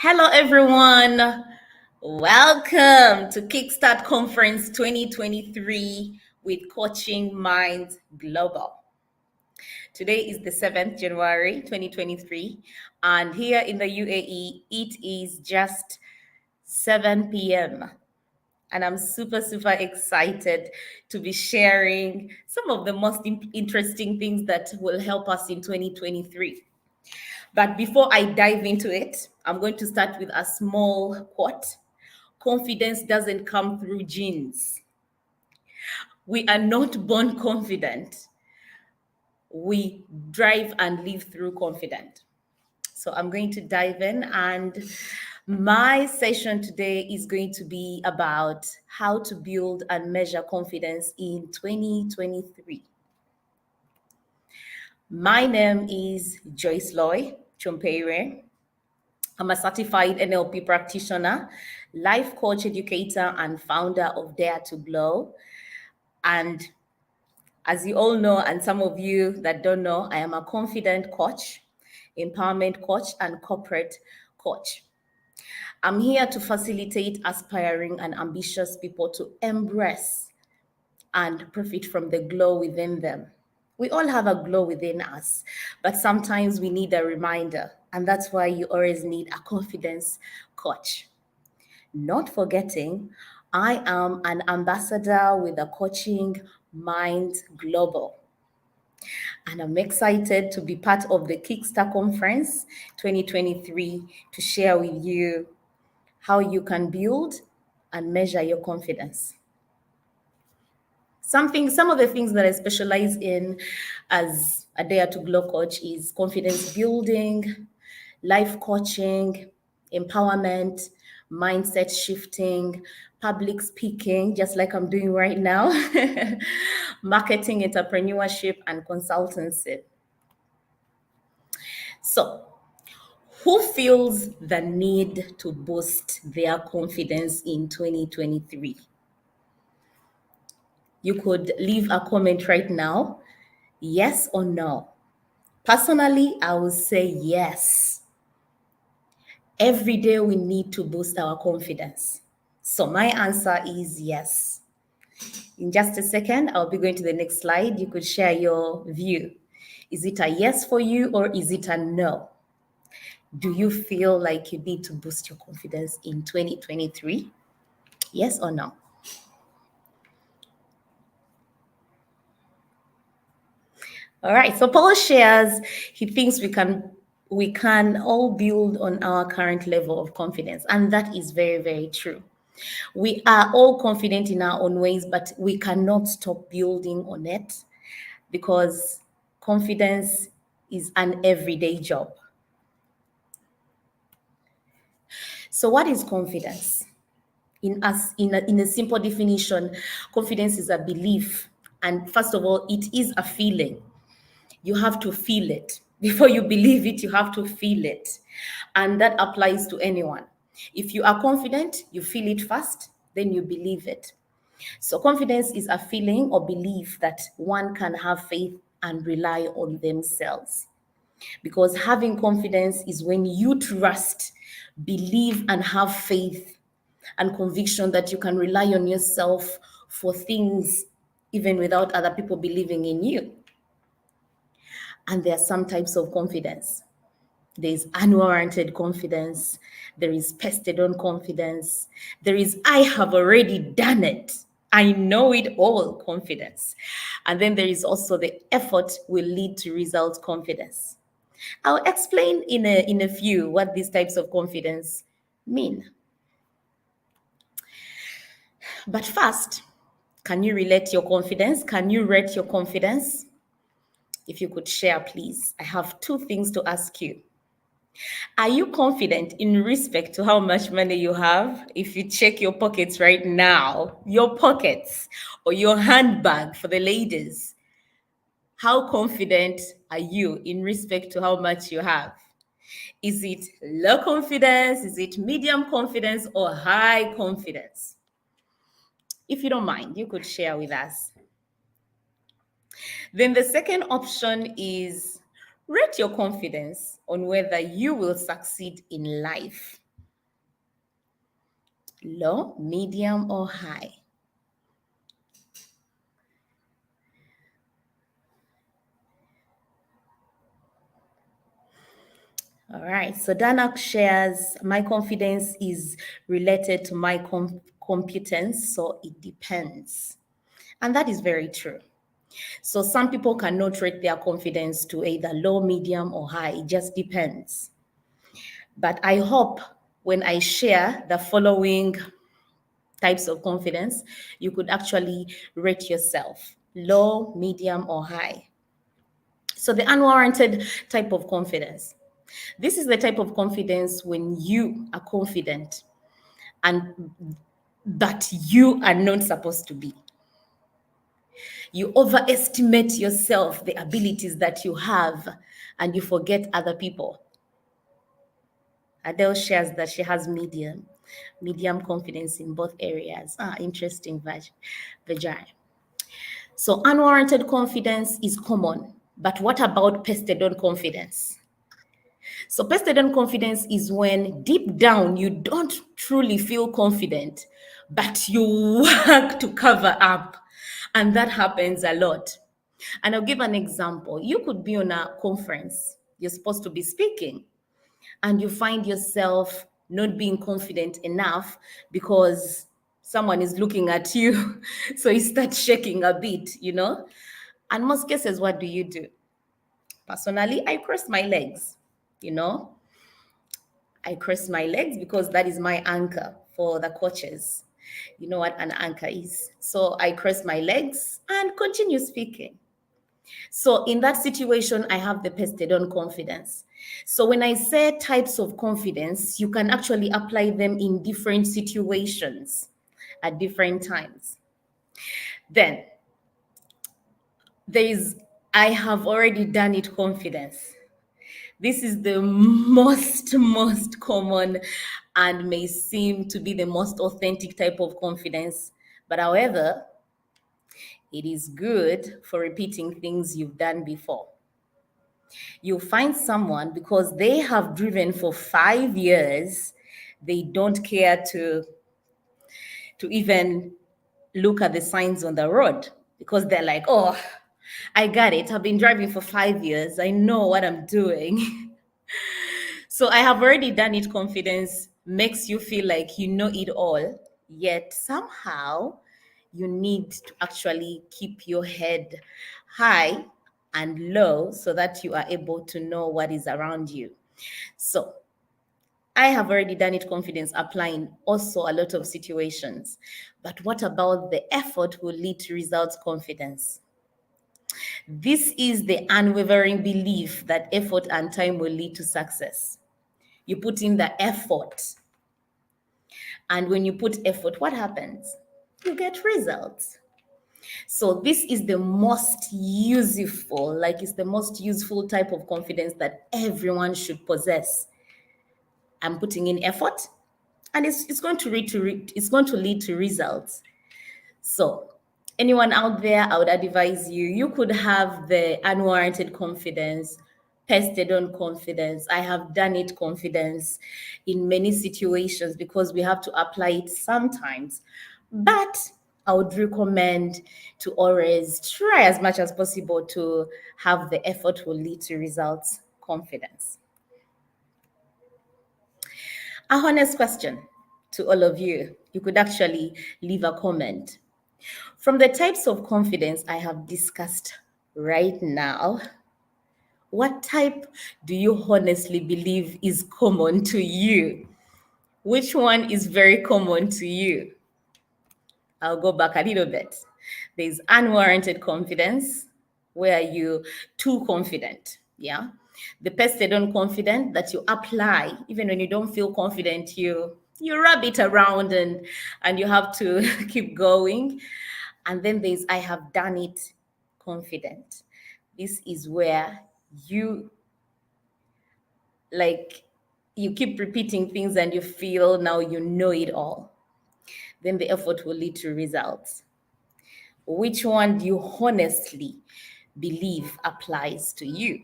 Hello, everyone. Welcome to Kickstart Conference 2023 with Coaching Minds Global. Today is the 7th January 2023, and here in the UAE, it is just 7 p.m. And I'm super excited to be sharing some of the most interesting things that will help us in 2023. But before I dive into it, I'm going to start with a small quote. Confidence doesn't come through genes. We are not born confident. We drive and live through confident. So I'm going to dive in, and my session today is going to be about how to build and measure confidence in 2023. My name is Joyceloy Chompeire. I'm a certified NLP practitioner, life coach educator, and founder of Dare to Glow. And as you all know, and some of you that don't know, I am a confident coach, empowerment coach, and corporate coach. I'm here to facilitate aspiring and ambitious people to embrace and profit from the glow within them. We all have a glow within us, but sometimes we need a reminder, and that's why you always need a confidence coach. Not forgetting, I am an ambassador with the Coaching Minds Global. And I'm excited to be part of the Kickstart Conference 2023 to share with you how you can build and measure your confidence. Some of the things that I specialize in as a Dare to Glow coach is confidence building, life coaching, empowerment, mindset shifting, public speaking, just like I'm doing right now, marketing, entrepreneurship, and consultancy. So, who feels the need to boost their confidence in 2023? You could leave a comment right now, yes or no. Personally, I would say yes. Every day we need to boost our confidence. So my answer is yes. In just a second, I'll be going to the next slide. You could share your view. Is it a yes for you or is it a no? Do you feel like you need to boost your confidence in 2023? Yes or no? All right, so Paul shares he thinks we can all build on our current level of confidence, and that is very true. We are all confident in our own ways, but we cannot stop building on it because confidence is an everyday job. So what is confidence? In a simple definition, confidence is a belief, and first of all, it is a feeling. You have to feel it. Before you believe it, you have to feel it. And that applies to anyone. If you are confident, you feel it first, then you believe it. So confidence is a feeling or belief that one can have faith and rely on themselves. Because having confidence is when you trust, believe, and have faith and conviction that you can rely on yourself for things even without other people believing in you. And there are some types of confidence. There is unwarranted confidence. There is pested on confidence. There is I have already done it. I know it all confidence. And then there is also the effort will lead to result confidence. I'll explain in a few what these types of confidence mean. But first, can you relate your confidence? Can you rate your confidence? If you could share, please. I have two things to ask you. Are you confident in respect to how much money you have? If you check your pockets right now, your pockets or your handbag for the ladies, how confident are you in respect to how much you have? Is it low confidence? Is it medium confidence or high confidence? If you don't mind, you could share with us. Then the second option is rate your confidence on whether you will succeed in life. Low, medium, or high? All right. So Danak shares, my confidence is related to my competence, so it depends. And that is very true. So some people cannot rate their confidence to either low, medium, or high. It just depends. But I hope when I share the following types of confidence, you could actually rate yourself low, medium, or high. So the unwarranted type of confidence. This is the type of confidence when you are confident and that you are not supposed to be. You overestimate yourself, the abilities that you have, and you forget other people. Adele shares that she has medium confidence in both areas. Interesting, Vajay. So unwarranted confidence is common, but what about pasted on confidence? So pasted on confidence is when deep down you don't truly feel confident, but you work to cover up. And that happens a lot. And I'll give an example. You could be on a conference, you're supposed to be speaking, and you find yourself not being confident enough because someone is looking at you. So you start shaking a bit. And most cases, what do you do? Personally, I cross my legs, you know. I cross my legs because that is my anchor for the coaches. You know what an anchor is. So I cross my legs and continue speaking. So in that situation, I have the pasted on confidence. So when I say types of confidence, you can actually apply them in different situations at different times. Then there is, I have already done it confidence. This is the most common and may seem to be the most authentic type of confidence. But however, it is good for repeating things you've done before. You find someone because they have driven for 5 years, they don't care to even look at the signs on the road because they're like, oh, I got it. I've been driving for 5 years. I know what I'm doing. So I have already done it. Confidence makes you feel like you know it all, yet somehow you need to actually keep your head high and low so that you are able to know what is around you. So I have already done it confidence applying also a lot of situations. But what about the effort will lead to results confidence? This is the unwavering belief that effort and time will lead to success. You put in the effort. And when you put effort, what happens? You get results. So this is the most useful, like it's the most useful type of confidence that everyone should possess. I'm putting in effort, and it's going to it's going to lead to results. So anyone out there, I would advise you could have the unwarranted confidence, pested on confidence. I have done it confidence in many situations because we have to apply it sometimes. But I would recommend to always try as much as possible to have the effort will lead to results confidence. A honest question to all of you. You could actually leave a comment. From the types of confidence I have discussed right now, what type do you honestly believe is common to you? Which one is very common to you? I'll go back a little bit. There's unwarranted confidence, where you too confident. Yeah. The pested on confident that you apply, even when you don't feel confident, you rub it around and you have to keep going. And then there's I have done it confident. This is where you like you keep repeating things and you feel now you know it all. Then the effort will lead to results. Which one do you honestly believe applies to you?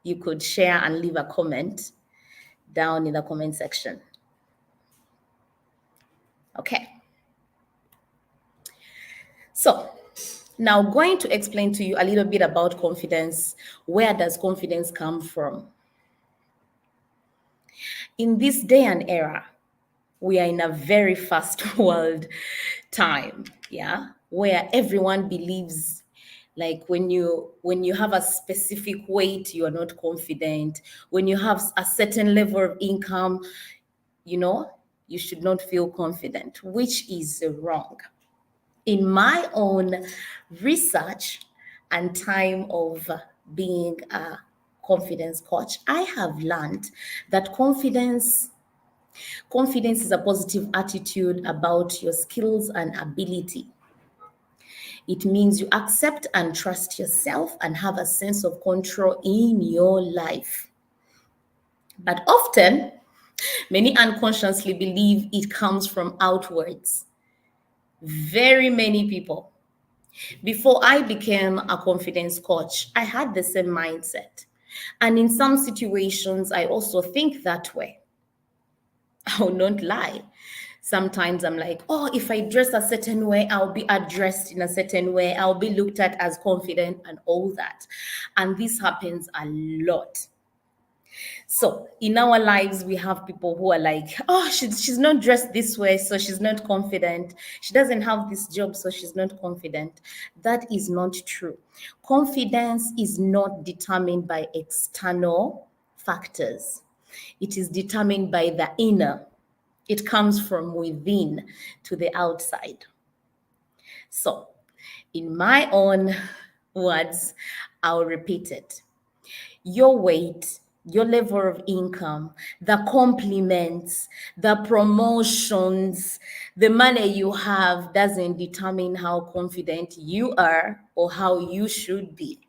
You could share and leave a comment down in the comment section. Okay. So now going to explain to you a little bit about confidence. Where does confidence come from? In this day and era, we are in a very fast world time, yeah, where everyone believes like when you have a specific weight, you are not confident. When you have a certain level of income, you know, you should not feel confident, which is wrong. In my own research and time of being a confidence coach, I have learned that confidence is a positive attitude about your skills and ability. It means you accept and trust yourself and have a sense of control in your life. But often, many unconsciously believe it comes from outwards. Very many people. Before I became a confidence coach, I had the same mindset. And in some situations, I also think that way. I will not lie. Sometimes I'm like, oh, if I dress a certain way, I'll be addressed in a certain way. I'll be looked at as confident and all that. And this happens a lot. So in our lives, we have people who are like, oh, she's not dressed this way, so she's not confident. She doesn't have this job, so she's not confident. That is not true. Confidence is not determined by external factors. It is determined by the inner. It comes from within to the outside. So, in my own words, I'll repeat it. Your weight, your level of income, the compliments, the promotions, the money you have doesn't determine how confident you are or how you should be.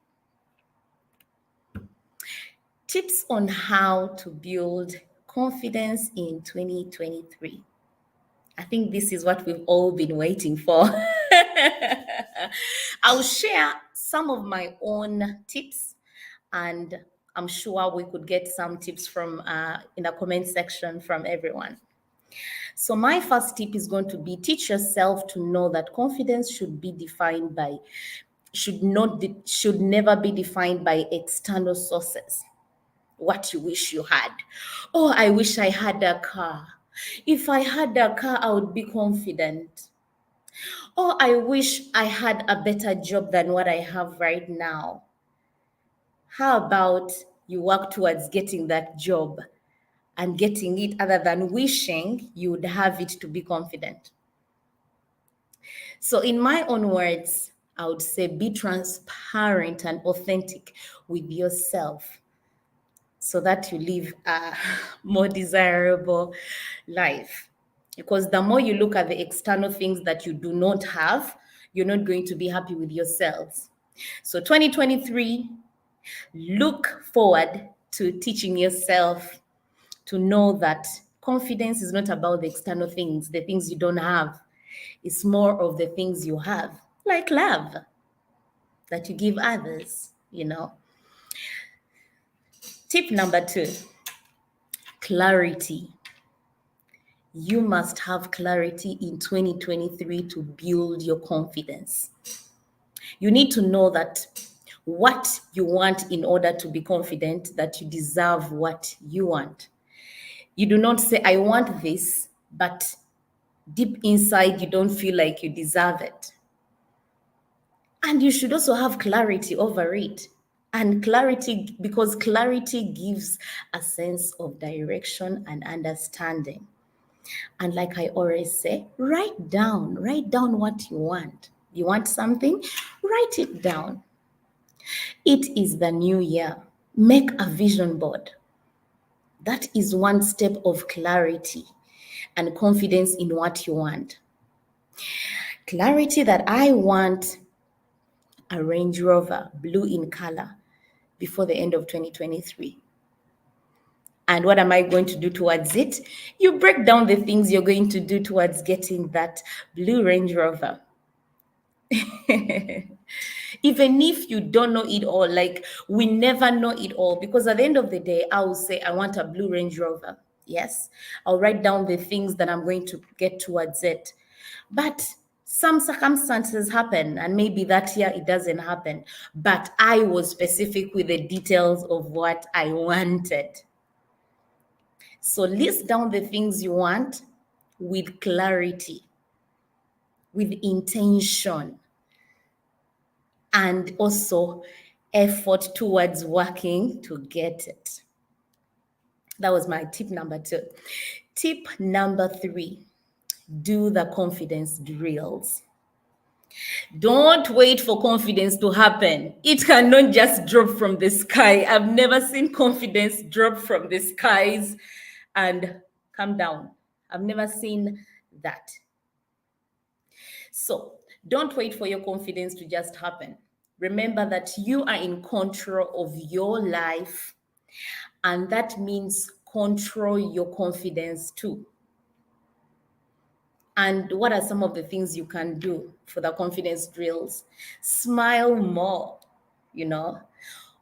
Tips on how to build confidence in 2023. I think this is what we've all been waiting for. I'll share some of my own tips, and I'm sure we could get some tips from in the comment section from everyone. So my first tip is going to be teach yourself to know that confidence should never be defined by external sources. What you wish you had. Oh, I wish I had a car. If I had a car, I would be confident. Oh, I wish I had a better job than what I have right now. How about you work towards getting that job and getting it other than wishing you would have it to be confident? So, in my own words, I would say be transparent and authentic with yourself so that you live a more desirable life. Because the more you look at the external things that you do not have, you're not going to be happy with yourselves. So 2023, look forward to teaching yourself to know that confidence is not about the external things, the things you don't have. It's more of the things you have, like love that you give others. Tip number 2, clarity. You must have clarity in 2023 to build your confidence. You need to know that what you want in order to be confident, that you deserve what you want. You do not say, I want this, but deep inside, you don't feel like you deserve it. And you should also have clarity over it. And clarity, because clarity gives a sense of direction and understanding. And like I always say, write down what you want. You want something? Write it down. It is the new year. Make a vision board. That is one step of clarity and confidence in what you want. Clarity that I want a Range Rover, blue in color, before the end of 2023. And what am I going to do towards it? You break down the things you're going to do towards getting that blue Range Rover. Even if you don't know it all, like we never know it all, because at the end of the day, I will say, I want a blue Range Rover. Yes, I'll write down the things that I'm going to get towards it. But some circumstances happen, and maybe that year it doesn't happen. But I was specific with the details of what I wanted. So list down the things you want with clarity, with intention, and also effort towards working to get it. That was my tip number 2. Tip number 3, do the confidence drills. Don't wait for confidence to happen. It cannot just drop from the sky. I've never seen confidence drop from the skies and come down. I've never seen that. So don't wait for your confidence to just happen. Remember that you are in control of your life, and that means control your confidence too. And what are some of the things you can do for the confidence drills? Smile more,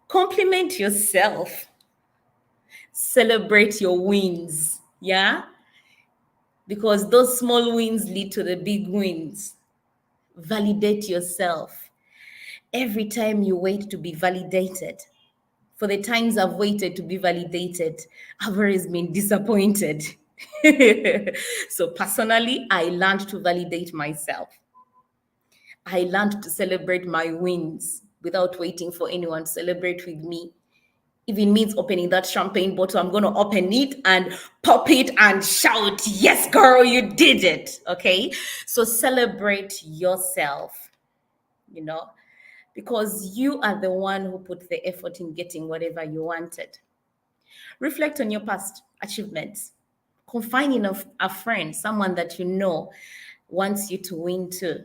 compliment yourself, celebrate your wins. Yeah, because those small wins lead to the big wins. Validate yourself. Every time you wait to be validated, for the times I've waited to be validated, I've always been disappointed. So personally, I learned to validate myself. I learned to celebrate my wins without waiting for anyone to celebrate with me. If it means opening that champagne bottle, I'm going to open it and pop it and shout, yes, girl, you did it. Okay. So celebrate yourself, because you are the one who put the effort in getting whatever you wanted. Reflect on your past achievements. Confide in a friend, someone that you know wants you to win too.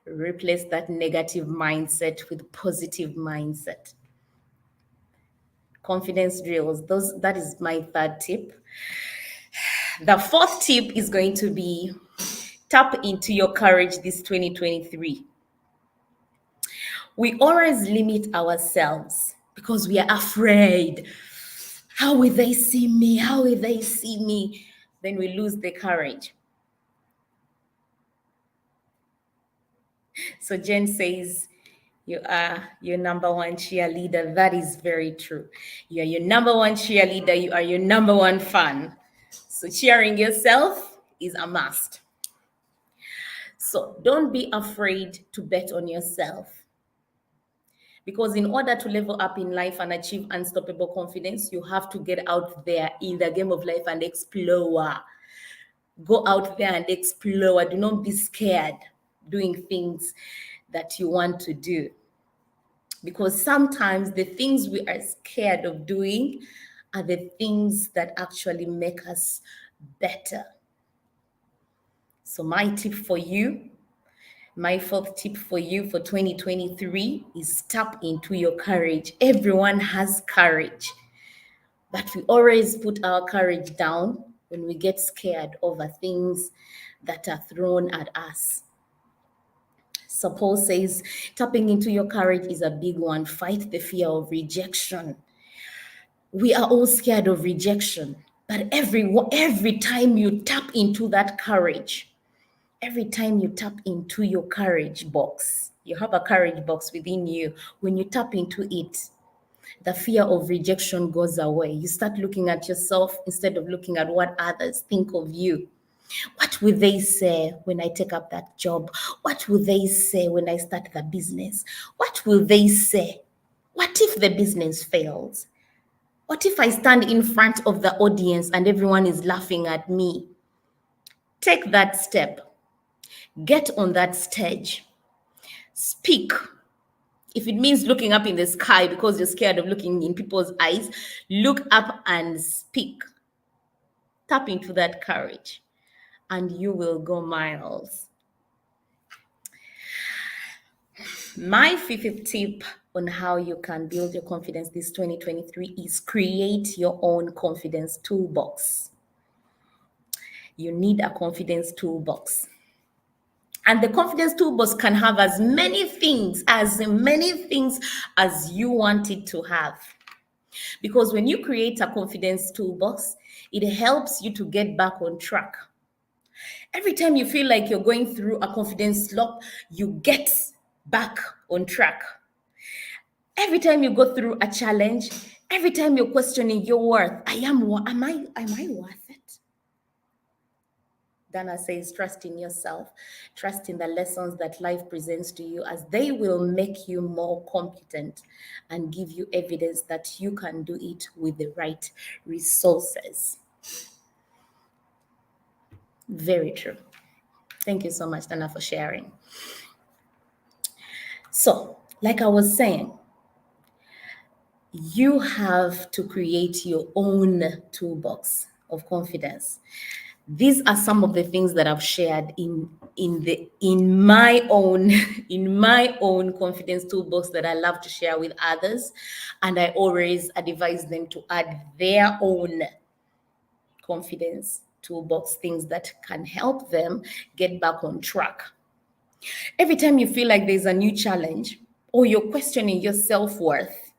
Replace that negative mindset with positive mindset. Confidence drills. That is my 3rd tip. The 4th tip is going to be tap into your courage this 2023. We always limit ourselves because we are afraid. How will they see me? How will they see me? Then we lose the courage. So Jen says, you are your number one cheerleader. That is very true. You are your number one cheerleader. You are your number one fan. So cheering yourself is a must. So don't be afraid to bet on yourself. Because in order to level up in life and achieve unstoppable confidence, you have to get out there in the game of life and explore. Go out there and explore. Do not be scared doing things that you want to do. Because sometimes the things we are scared of doing are the things that actually make us better. So my 4th tip for you for 2023 is tap into your courage. Everyone has courage, but we always put our courage down when we get scared over things that are thrown at us. So Paul says, tapping into your courage is a big one. Fight the fear of rejection. We are all scared of rejection, but every time you tap into that courage, every time you tap into your courage box, you have a courage box within you. When you tap into it, the fear of rejection goes away. You start looking at yourself instead of looking at what others think of you. What will they say when I take up that job? What will they say when I start the business? What will they say? What if the business fails? What if I stand in front of the audience and everyone is laughing at me? Take that step. Get on that stage. Speak. If it means looking up in the sky because you're scared of looking in people's eyes, look up and speak. Tap into that courage, and you will go miles. My 5th tip on how you can build your confidence this 2023 is create your own confidence toolbox. You need a confidence toolbox. And the confidence toolbox can have as many things as you want it to have. Because when you create a confidence toolbox, it helps you to get back on track. Every time you feel like you're going through a confidence slump, you get back on track. Every time you go through a challenge, every time you're questioning your worth, am I worth it? Dana says, trust in yourself, trust in the lessons that life presents to you, as they will make you more competent and give you evidence that you can do it with the right resources. Very true. Thank you so much, Dana, for sharing. So, like I was saying, you have to create your own toolbox of confidence. These are some of the things that I've shared in my own in my own confidence toolbox that I love to share with others, and I always advise them to add their own confidence toolbox, things that can help them get back on track. Every time you feel like there's a new challenge or you're questioning your self-worth,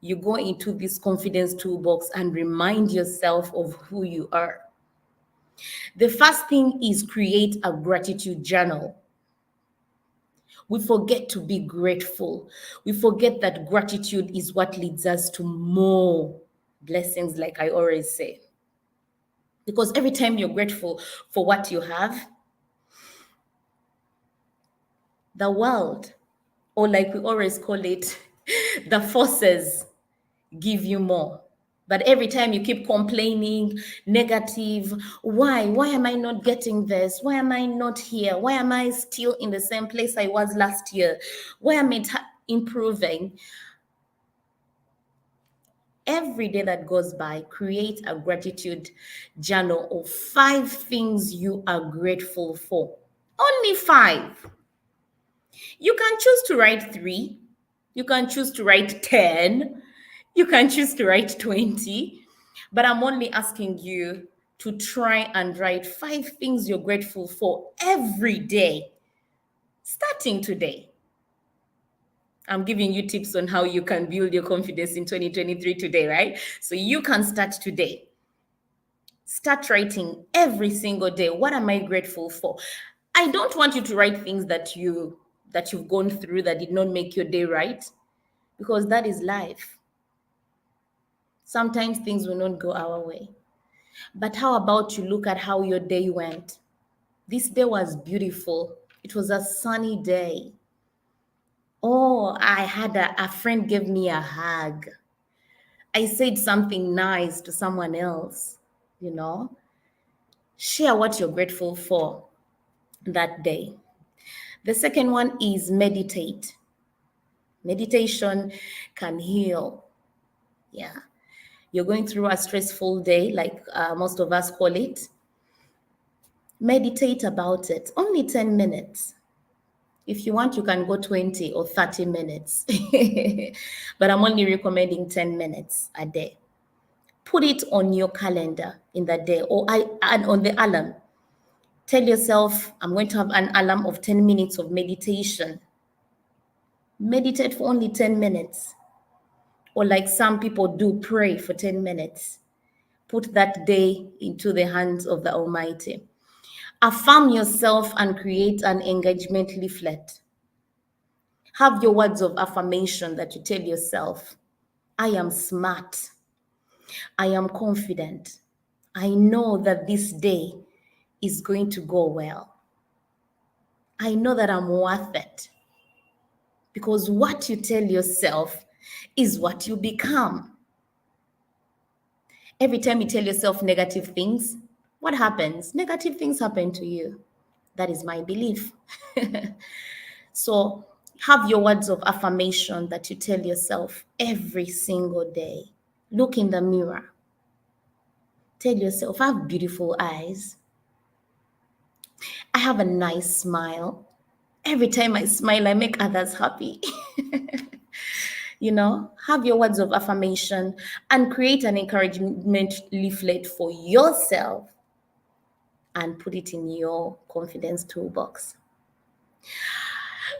you go into this confidence toolbox and remind yourself of who you are. The first thing is create a gratitude journal. We forget to be grateful. We forget that gratitude is what leads us to more blessings, like I always say. Because every time you're grateful for what you have, the world, or like we always call it, the forces give you more. But every time you keep complaining, negative, why am I not getting this? Why am I not here? Why am I still in the same place I was last year? Why am I improving? Every day that goes by, create a gratitude journal of 5 things you are grateful for. Only 5. You can choose to write 3. You can choose to write 10. You can choose to write 20. But I'm only asking you to try and write 5 things you're grateful for every day, starting today. I'm giving you tips on how you can build your confidence in 2023 today, right? So you can start today. Start writing every single day. What am I grateful for? I don't want you to write things that you've gone through that did not make your day right, because that is life. Sometimes things will not go our way. But how about you look at how your day went? This day was beautiful. It was a sunny day. Oh, I had a friend give me a hug. I said something nice to someone else, you know. Share what you're grateful for that day. The second one is meditate. Meditation can heal. Yeah. You're going through a stressful day, like most of us call it. Meditate about it. Only 10 minutes. If you want, you can go 20 or 30 minutes. But I'm only recommending 10 minutes a day. Put it on your calendar in the day, or and on the alarm. Tell yourself, I'm going to have an alarm of 10 minutes of meditation. Meditate for only 10 minutes. Or like some people do, pray for 10 minutes. Put that day into the hands of the Almighty. Affirm yourself and create an engagement leaflet. Have your words of affirmation that you tell yourself. I am smart. I am confident. I know that this day is going to go well. I know that I'm worth it. Because what you tell yourself is what you become. Every time you tell yourself negative things, what happens? Negative things happen to you. That is my belief. So have your words of affirmation that you tell yourself every single day. Look in the mirror. Tell yourself, I have beautiful eyes. I have a nice smile. Every time I smile, I make others happy. Have your words of affirmation and create an encouragement leaflet for yourself and put it in your confidence toolbox.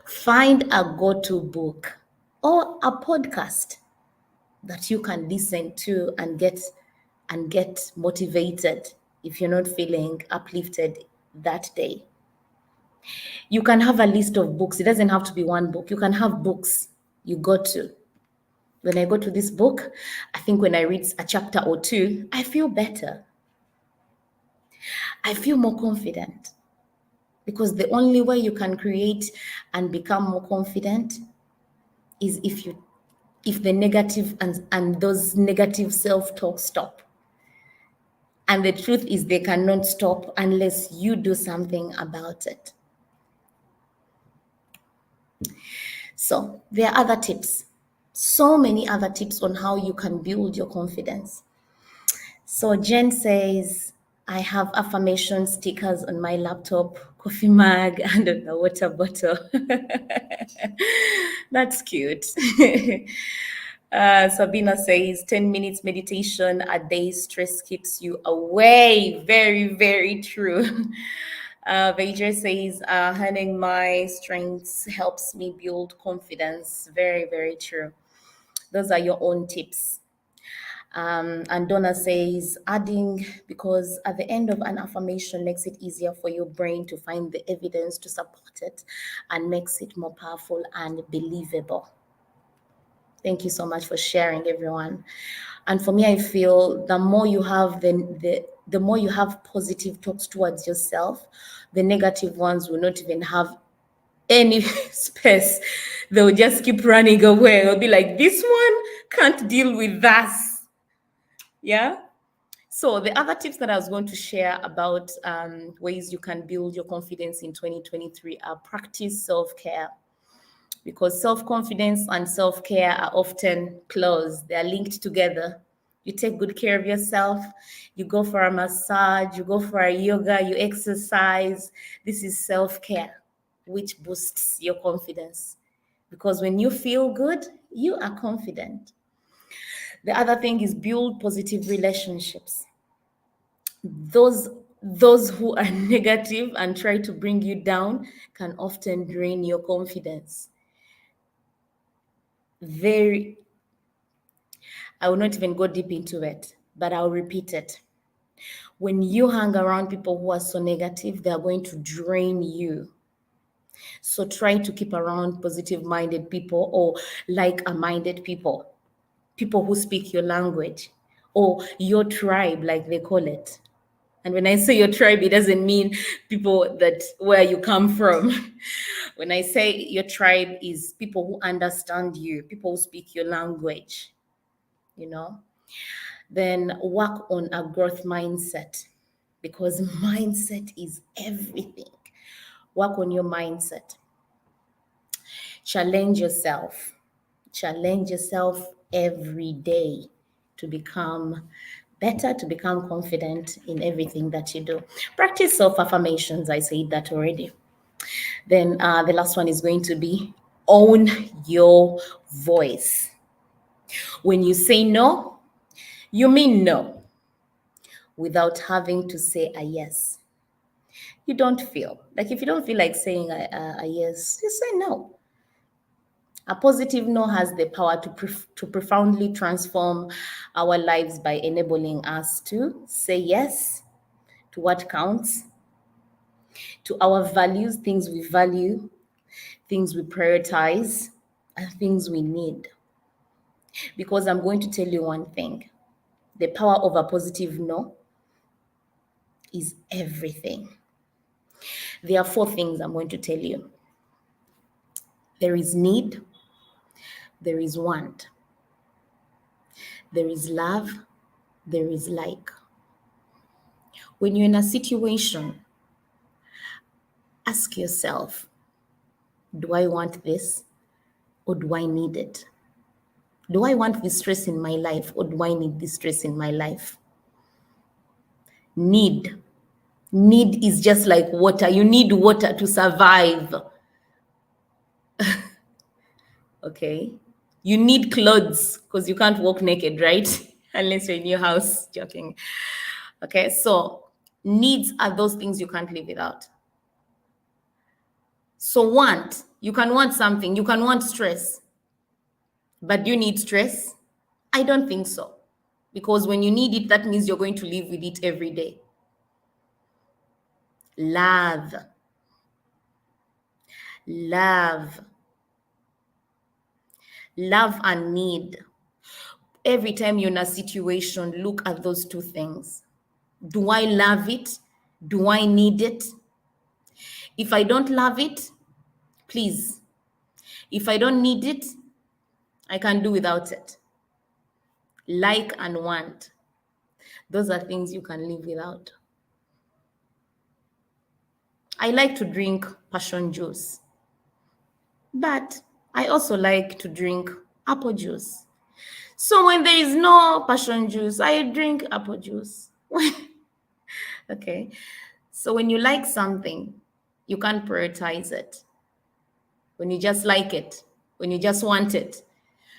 Find a go-to book or a podcast that you can listen to and get motivated if you're not feeling uplifted that day. You can have a list of books. It doesn't have to be one book. You can have books you go to. When I go to this book, I think when I read a chapter or two, I feel better. I feel more confident, because the only way you can create and become more confident is if the negative and those negative self-talk stop. And the truth is they cannot stop unless you do something about it. So there are other tips, so many other tips on how you can build your confidence. So Jen says, I have affirmation stickers on my laptop, coffee mug, and on the water bottle. That's cute. Sabina says, 10 minutes meditation a day, stress keeps you away. Very, very true. Vajra says, honing my strengths helps me build confidence. Very, very true. Those are your own tips. And Donna says, adding, because at the end of an affirmation makes it easier for your brain to find the evidence to support it and makes it more powerful and believable. Thank you so much for sharing, everyone. And for me, I feel the more you have, the more you have positive talks towards yourself, the negative ones will not even have any space. They'll just keep running away. They'll be like, this one can't deal with us. Yeah. So the other tips that I was going to share about ways you can build your confidence in 2023 are practice self-care, because self-confidence and self-care are often close. They are linked together. You take good care of yourself, you go for a massage, you go for a yoga, you exercise. This is self-care, which boosts your confidence. Because when you feel good, you are confident. The other thing is build positive relationships. Those who are negative and try to bring you down can often drain your confidence. I will not even go deep into it, but I'll repeat it. When you hang around people who are so negative, they are going to drain you. So try to keep around positive-minded people or like-minded people, people who speak your language or your tribe, like they call it. And when I say your tribe, it doesn't mean people that where you come from. When I say your tribe is people who understand you, people who speak your language, you know. Then work on a growth mindset, because mindset is everything. Work on your mindset. Challenge yourself. Challenge yourself every day to become better, to become confident in everything that you do. Practice self-affirmations. I said that already. Then the last one is going to be own your voice. When you say no, you mean no without having to say a yes. You don't feel like, if you don't feel like saying a yes, you say no. A positive no has the power to profoundly transform our lives by enabling us to say yes to what counts, to our values, things we value, things we prioritize, and things we need. Because I'm going to tell you one thing, the power of a positive no is everything. There are 4 things I'm going to tell you. There is need, there is want, there is love, there is like. When you're in a situation, ask yourself, do I want this or do I need it? Do I want this stress in my life or do I need this stress in my life? Need. Need is just like water. You need water to survive. Okay? You need clothes because you can't walk naked, right? Unless you're in your house. Joking. Okay, so needs are those things you can't live without. So want, you can want something, you can want stress, but do you need stress? I don't think so. Because when you need it, that means you're going to live with it every day. Love. Love. Love and need. Every time you're in a situation, look at those two things. Do I love it? Do I need it? If I don't love it, please. If I don't need it, I can do without it. Like and want. Those are things you can live without. I like to drink passion juice, but I also like to drink apple juice. So when there is no passion juice, I drink apple juice. Okay. So when you like something, you can't prioritize it. When you just like it, when you just want it.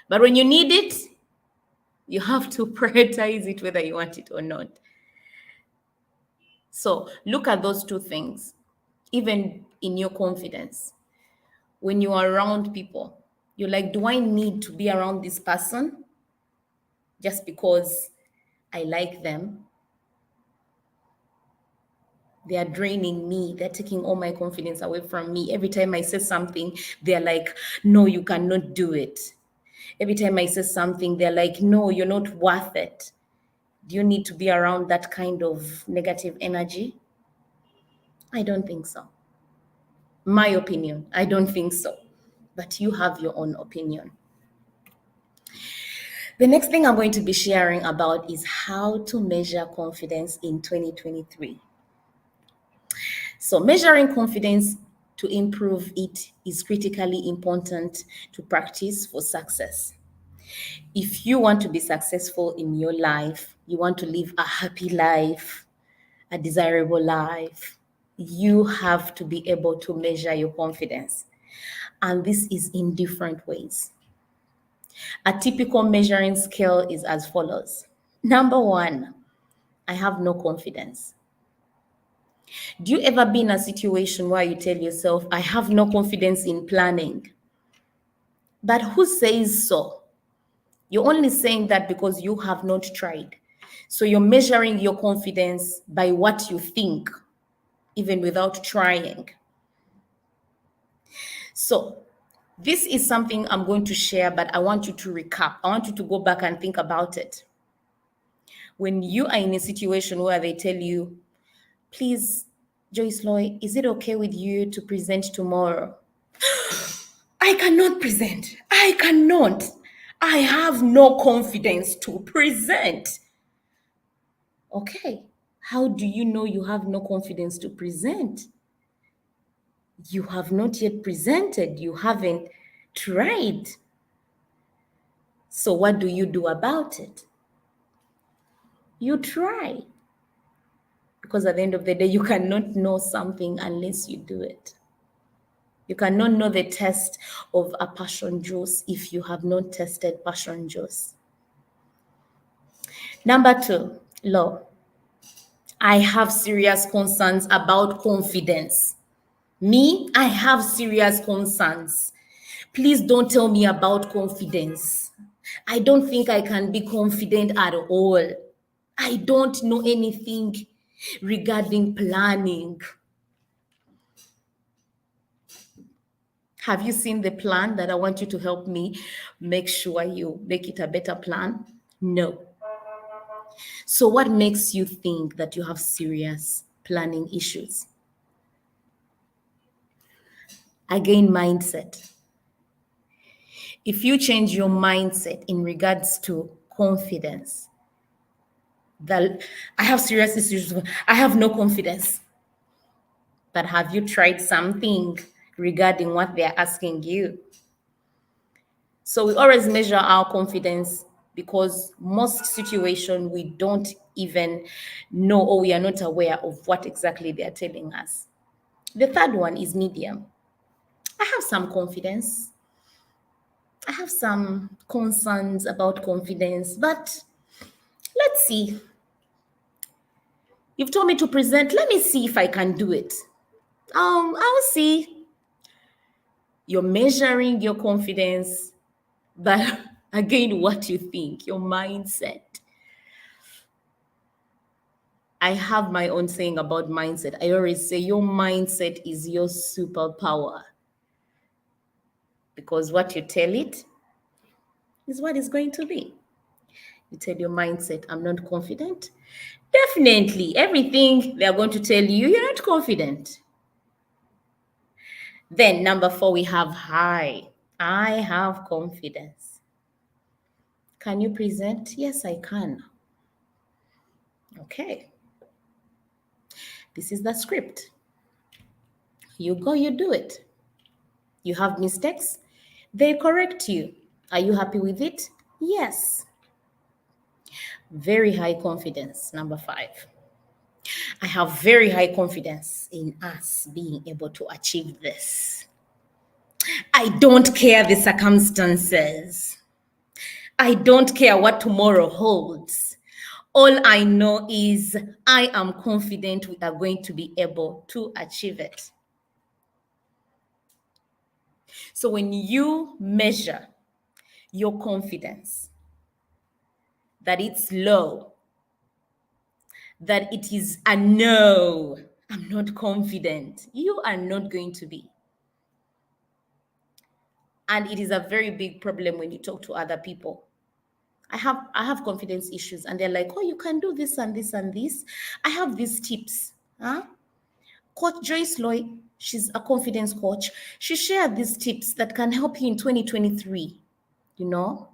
But when you need it, you have to prioritize it whether you want it or not. So look at those two things, even in your confidence. When you are around people, you're like, do I need to be around this person just because I like them? They are draining me. They're taking all my confidence away from me. Every time I say something, they're like, no, you cannot do it. Every time I say something, they're like, no, you're not worth it. Do you need to be around that kind of negative energy? I don't think so. My opinion, I don't think so. But you have your own opinion. The next thing I'm going to be sharing about is how to measure confidence in 2023. So measuring confidence to improve it is critically important to practice for success. If you want to be successful in your life, you want to live a happy life, a desirable life, you have to be able to measure your confidence. And this is in different ways. A typical measuring scale is as follows. Number one, I have no confidence. Do you ever be in a situation where you tell yourself, I have no confidence in planning? But who says so? You're only saying that because you have not tried. So you're measuring your confidence by what you think, even without trying. So this is something I'm going to share, but I want you to recap. I want you to go back and think about it. When you are in a situation where they tell you, please, Joyceloy, is it okay with you to present tomorrow? I cannot present. I cannot. I have no confidence to present. Okay. How do you know you have no confidence to present? You have not yet presented. You haven't tried. So what do you do about it? You try. Because at the end of the day, you cannot know something unless you do it. You cannot know the taste of a passion juice if you have not tested passion juice. Number two, law. I have serious concerns about confidence. Me, I have serious concerns. Please don't tell me about confidence. I don't think I can be confident at all. I don't know anything regarding planning. Have you seen the plan that I want you to help me make sure you make it a better plan? No. So what makes you think that you have serious planning issues? Again, mindset. If you change your mindset in regards to confidence, that I have serious issues, I have no confidence. But have you tried something regarding what they're asking you? So we always measure our confidence because most situations we don't even know or we are not aware of what exactly they are telling us. The third one is medium. I have some confidence. I have some concerns about confidence, but let's see. You've told me to present. Let me see if I can do it. I'll see. You're measuring your confidence, but Again, what you think, your mindset. I have my own saying about mindset. I always say your mindset is your superpower, because what you tell it is what it's going to be. You tell your mindset, I'm not confident. Definitely, everything they're going to tell you, you're not confident. Then, number 4, we have high. I have confidence. Can you present? Yes, I can. Okay. This is the script. You go, you do it. You have mistakes, they correct you. Are you happy with it? Yes. Very high confidence. Number 5. I have very high confidence in us being able to achieve this. I don't care the circumstances. I don't care what tomorrow holds. All I know is I am confident we are going to be able to achieve it. So when you measure your confidence, that it's low, that it is a no, I'm not confident, you are not going to be. And it is a very big problem when you talk to other people. I have confidence issues, and they're like, oh, you can do this and this and this. I have these tips. Huh? Coach Joyceloy, she's a confidence coach. She shared these tips that can help you in 2023. You know,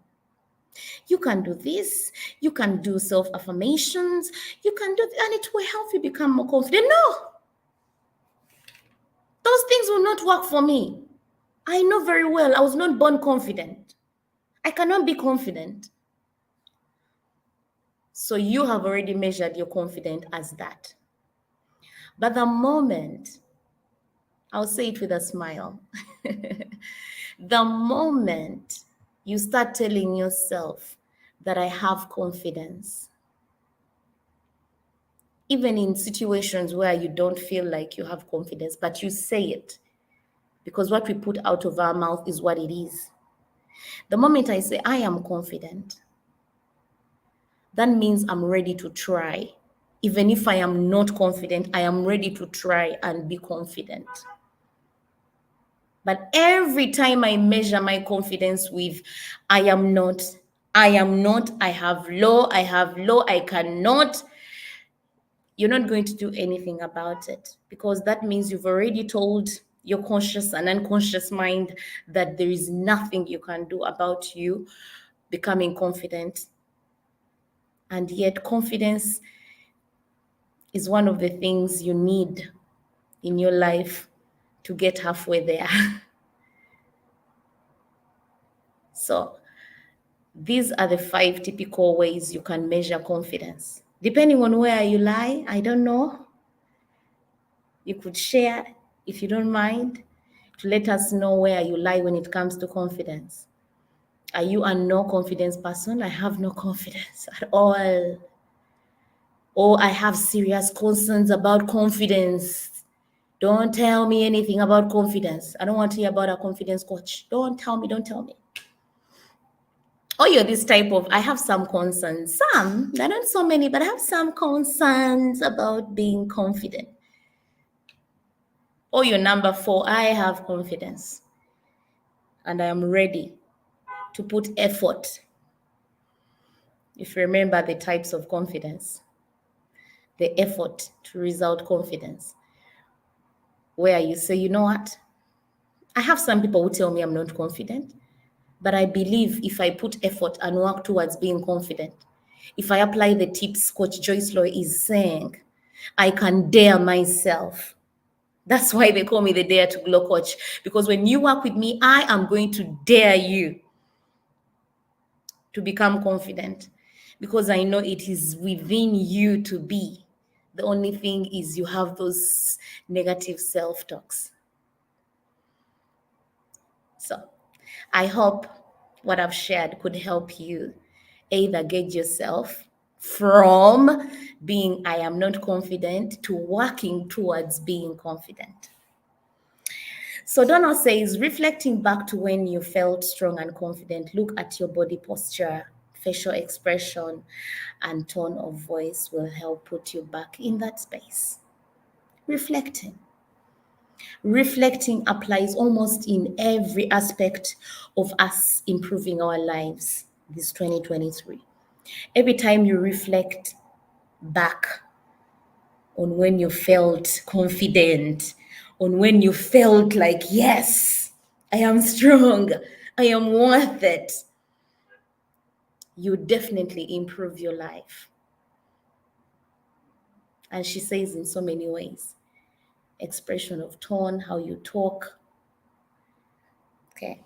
you can do this, you can do self-affirmations, you can do, and it will help you become more confident. No, those things will not work for me. I know very well I was not born confident. I cannot be confident. So you have already measured your confidence as that. But the moment, I'll say it with a smile, the moment you start telling yourself that I have confidence, even in situations where you don't feel like you have confidence, but you say it, because what we put out of our mouth is what it is. The moment I say I am confident, that means I'm ready to try. Even if I am not confident, I am ready to try and be confident. But every time I measure my confidence with I am not, I have low, I cannot, you're not going to do anything about it, because that means you've already told your conscious and unconscious mind that there is nothing you can do about you becoming confident. And yet confidence is one of the things you need in your life to get halfway there. So these are the 5 typical ways you can measure confidence. Depending on where you lie, I don't know. You could share, if you don't mind, to let us know where you lie when it comes to confidence. Are you a no confidence person? I have no confidence at all. Or I have serious concerns about confidence. Don't tell me anything about confidence. I don't want to hear about a confidence coach. Don't tell me. Oh, you're this type of, I have some concerns. Some, they're not so many, but I have some concerns about being confident. Oh, you're number 4, I have confidence. And I am ready to put effort. If you remember the types of confidence, the effort to result confidence, where you say, you know what? I have some people who tell me I'm not confident, but I believe if I put effort and work towards being confident, if I apply the tips Coach Joyceloy is saying, I can dare myself. That's why they call me the Dare to Glow coach, because when you work with me, I am going to dare you to become confident, because I know it is within you to be. The only thing is you have those negative self-talks. So I hope what I've shared could help you either gauge yourself from being I am not confident to working towards being confident. So Donna says, reflecting back to when you felt strong and confident, look at your body posture, facial expression, and tone of voice will help put you back in that space. Reflecting. Reflecting applies almost in every aspect of us improving our lives this 2023. Every time you reflect back on when you felt confident, on when you felt like, yes, I am strong, I am worth it, you definitely improve your life. And she says in so many ways, expression of tone, how you talk. Okay.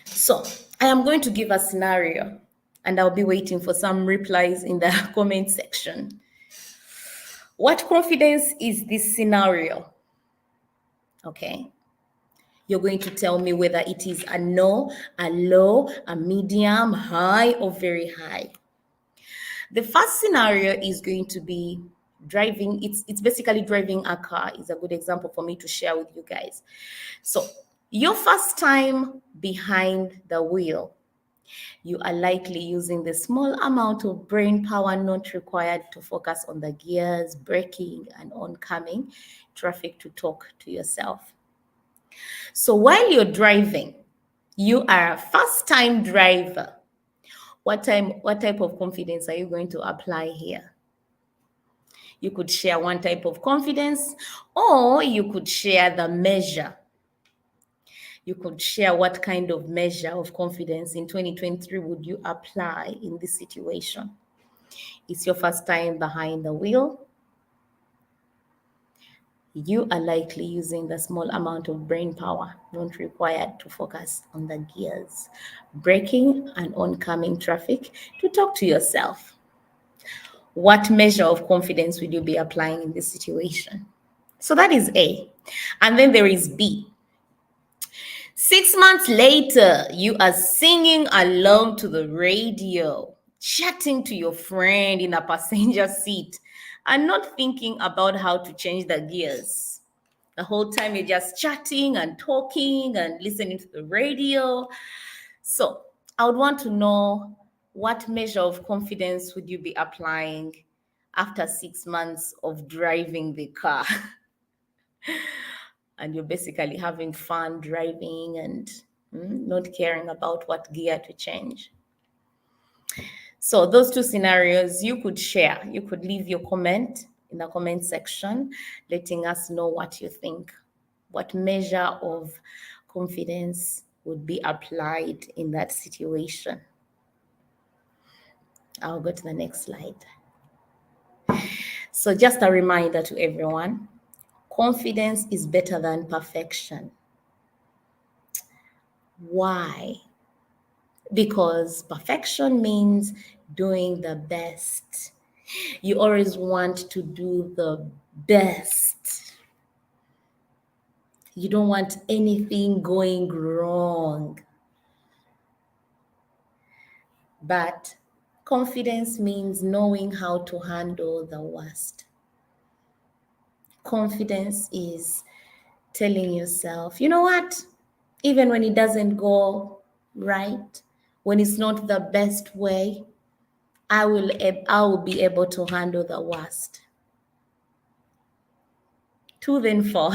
So I am going to give a scenario and I'll be waiting for some replies in the comment section. What confidence is this scenario? Okay. You're going to tell me whether it is a no, a low, a medium, high, or very high. The first scenario is going to be driving. It's basically driving a car is a good example for me to share with you guys. So your first time behind the wheel, you are likely using the small amount of brain power not required to focus on the gears, braking, and oncoming traffic to talk to yourself. So while you're driving, you are a first-time driver. What type of confidence are you going to apply here? You could share one type of confidence, or you could share the measure. You could share what kind of measure of confidence in 2023 would you apply in this situation. It's your first time behind the wheel. You are likely using the small amount of brain power not required to focus on the gears, braking, and oncoming traffic to talk to yourself. What measure of confidence would you be applying in this situation? So that is A. And then there is B. 6 months later, you are singing along to the radio, chatting to your friend in a passenger seat, and not thinking about how to change the gears. The whole time you're just chatting and talking and listening to the radio. So I would want to know, what measure of confidence would you be applying after 6 months of driving the car? And you're basically having fun driving and not caring about what gear to change. So those two scenarios you could share. You could leave your comment in the comment section, letting us know what you think. What measure of confidence would be applied in that situation? I'll go to the next slide. So just a reminder to everyone, confidence is better than perfection. Why? Because perfection means doing the best. You always want to do the best. You don't want anything going wrong. But confidence means knowing how to handle the worst. Confidence is telling yourself, you know what? Even when it doesn't go right, when it's not the best way, I will be able to handle the worst. 2 then 4.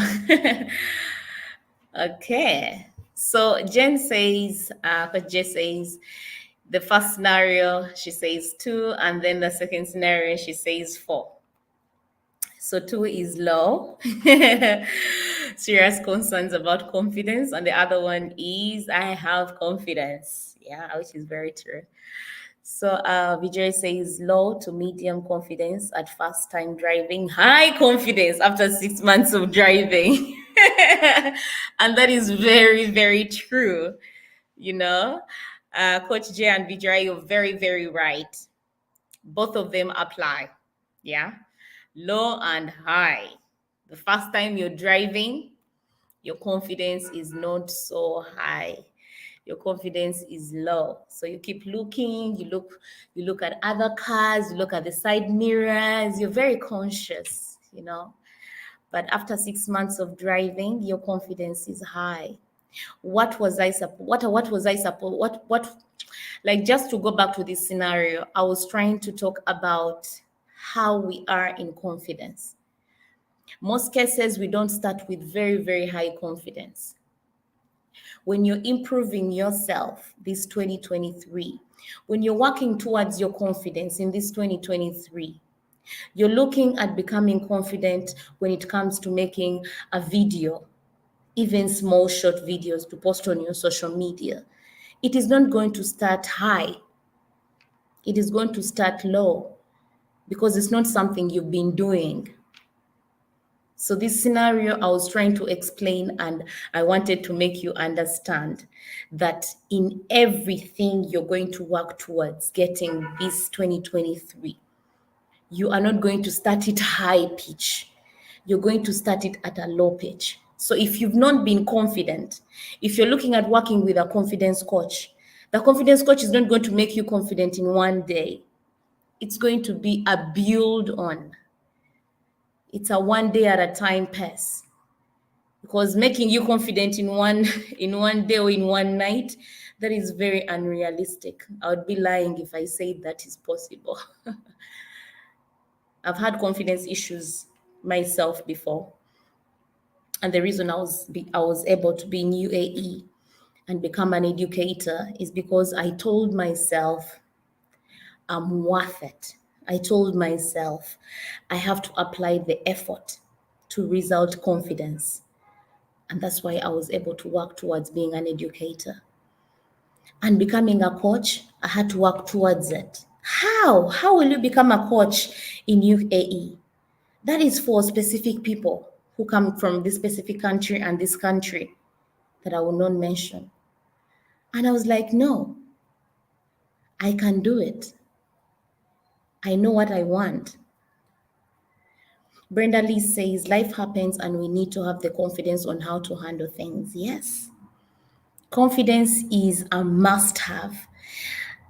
Okay. So Jen says, Coach J says, the first scenario, she says 2, and then the second scenario, she says 4. So 2 is low, serious concerns about confidence, and the other one is I have confidence. Yeah, which is very true. So Vijay says low to medium confidence at first time driving, high confidence after 6 months of driving. And that is very, very true. You know, Coach J and Vijay, you're very, very right. Both of them apply. Yeah. Low and high. The first time you're driving, your confidence is not so high. Your confidence is low. So you keep looking, you look at other cars, you look at the side mirrors, you're very conscious, you know. But after 6 months of driving, your confidence is high. What was I supposed? What was I supposed? What? Like, just to go back to this scenario, I was trying to talk about how we are in confidence. Most cases, we don't start with very high confidence. When you're improving yourself this 2023, when you're working towards your confidence in this 2023, you're looking at becoming confident when it comes to making a video, even small short videos to post on your social media. It is not going to start high. It is going to start low because it's not something you've been doing. So this scenario I was trying to explain, and I wanted to make you understand that in everything you're going to work towards getting this 2023, you are not going to start it high pitch. You're going to start it at a low pitch. So if you've not been confident, if you're looking at working with a confidence coach, the confidence coach is not going to make you confident in one day. It's going to be a build on. It's a one day at a time pace. Because making you confident in one in one day or in one night, that is very unrealistic. I would be lying if I said that is possible. I've had confidence issues myself before, and the reason I was able to be in UAE and become an educator is because I told myself I'm worth it. I told myself I have to apply the effort to result confidence. And that's why I was able to work towards being an educator. And becoming a coach, I had to work towards it. How? How will you become a coach in UAE? That is for specific people who come from this specific country and this country that I will not mention. And I was like, no, I can do it. I know what I want. Brenda Lee says life happens and we need to have the confidence on how to handle things. Yes. Confidence is a must have.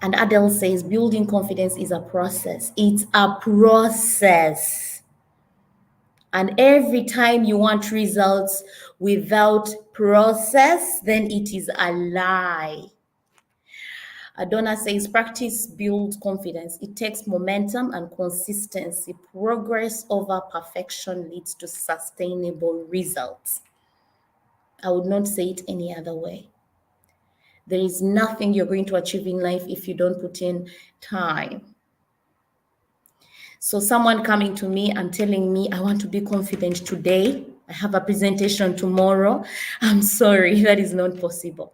And Adele says building confidence is a process. It's a process. And every time you want results without process, then it is a lie. Adonna says practice builds confidence. It takes momentum and consistency. Progress over perfection leads to sustainable results. I would not say it any other way. There is nothing you're going to achieve in life if you don't put in time. So someone coming to me and telling me, I want to be confident today, I have a presentation tomorrow, I'm sorry, that is not possible.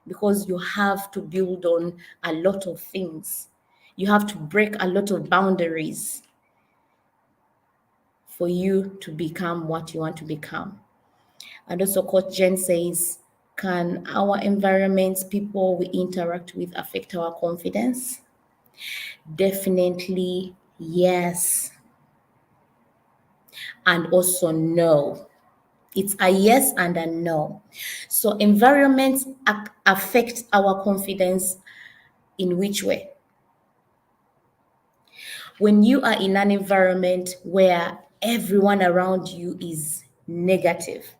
Because you have to build on a lot of things. You have to break a lot of boundaries for you to become what you want to become. And also Coach Jen says, can our environments, people we interact with affect our confidence? Definitely yes. And also no. It's a yes and a no. So environments affect our confidence in which way? When you are in an environment where everyone around you is negative,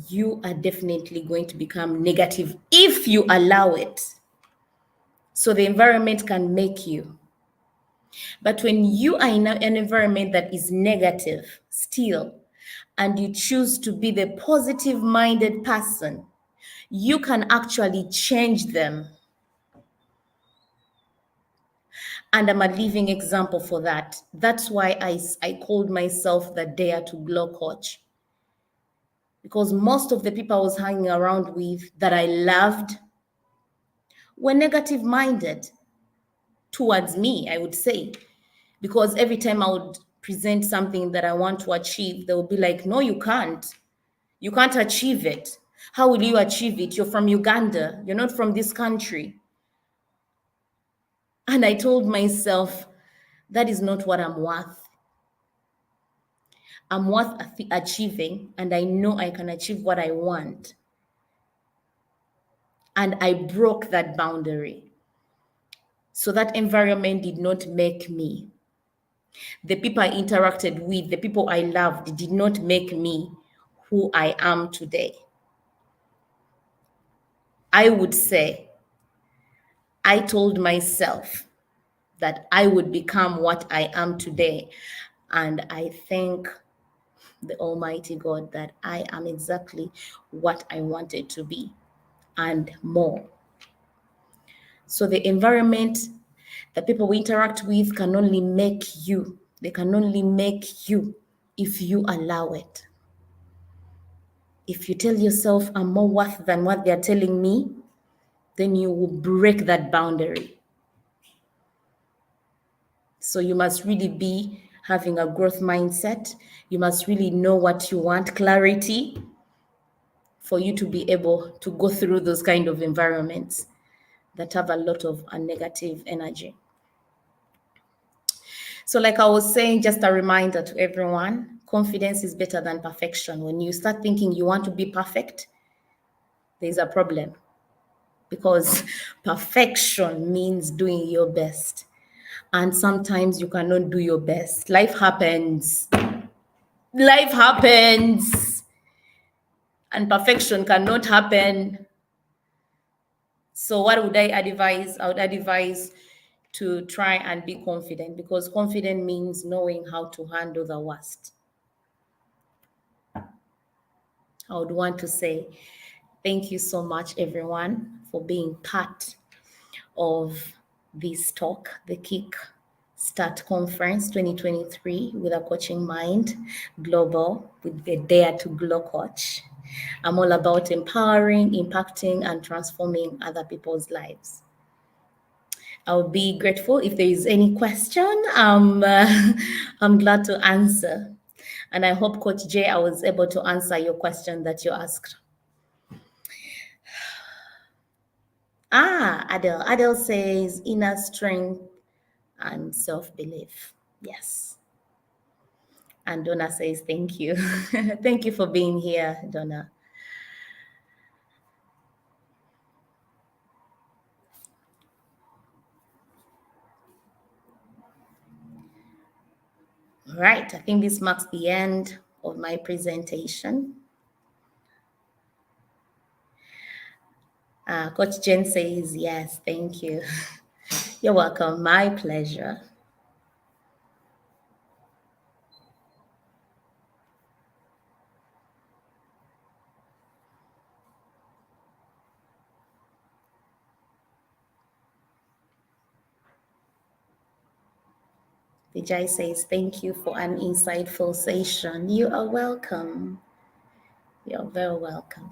you are definitely going to become negative if you allow it. So the environment can make you. But when you are in an environment that is negative still, and you choose to be the positive minded person, you can actually change them. And I'm a living example for that. That's why I called myself the Dare to Glow coach. Because most of the people I was hanging around with that I loved were negative minded towards me, I would say. Because every time I would present something that I want to achieve, they would be like, no, you can't. You can't achieve it. How will you achieve it? You're from Uganda. You're not from this country. And I told myself, that is not what I'm worth. I'm worth achieving, and I know I can achieve what I want. And I broke that boundary. So that environment did not make me. The people I interacted with, the people I loved, did not make me who I am today. I would say I told myself that I would become what I am today. And I thank the Almighty God that I am exactly what I wanted to be and more. So the environment, the people we interact with can only make you. They can only make you if you allow it. If you tell yourself, I'm more worth than what they're telling me, then you will break that boundary. So you must really be having a growth mindset. You must really know what you want, clarity, for you to be able to go through those kind of environments that have a lot of negative energy. So, like I was saying, just a reminder to everyone, confidence is better than perfection. When you start thinking you want to be perfect, there's a problem, because perfection means doing your best. And sometimes you cannot do your best. Life happens. Life happens. And perfection cannot happen. So what would I advise? I would advise to try and be confident, because confident means knowing how to handle the worst. I would want to say thank you so much, everyone, for being part of this talk, the Kick Start Conference 2023 with a Coaching Mind Global with the Dare to Glow coach. I'm all about empowering, impacting, and transforming other people's lives. I'll be grateful if there is any question. I'm glad to answer. And I hope, Coach Jay, I was able to answer your question that you asked. Adele. Adele says inner strength and self-belief. Yes. And Donna says thank you. Thank you for being here, Donna. All right, I think this marks the end of my presentation. Coach Jen says yes, thank you. You're welcome, my pleasure. Vijay says, thank you for an insightful session. You are welcome. You're very welcome.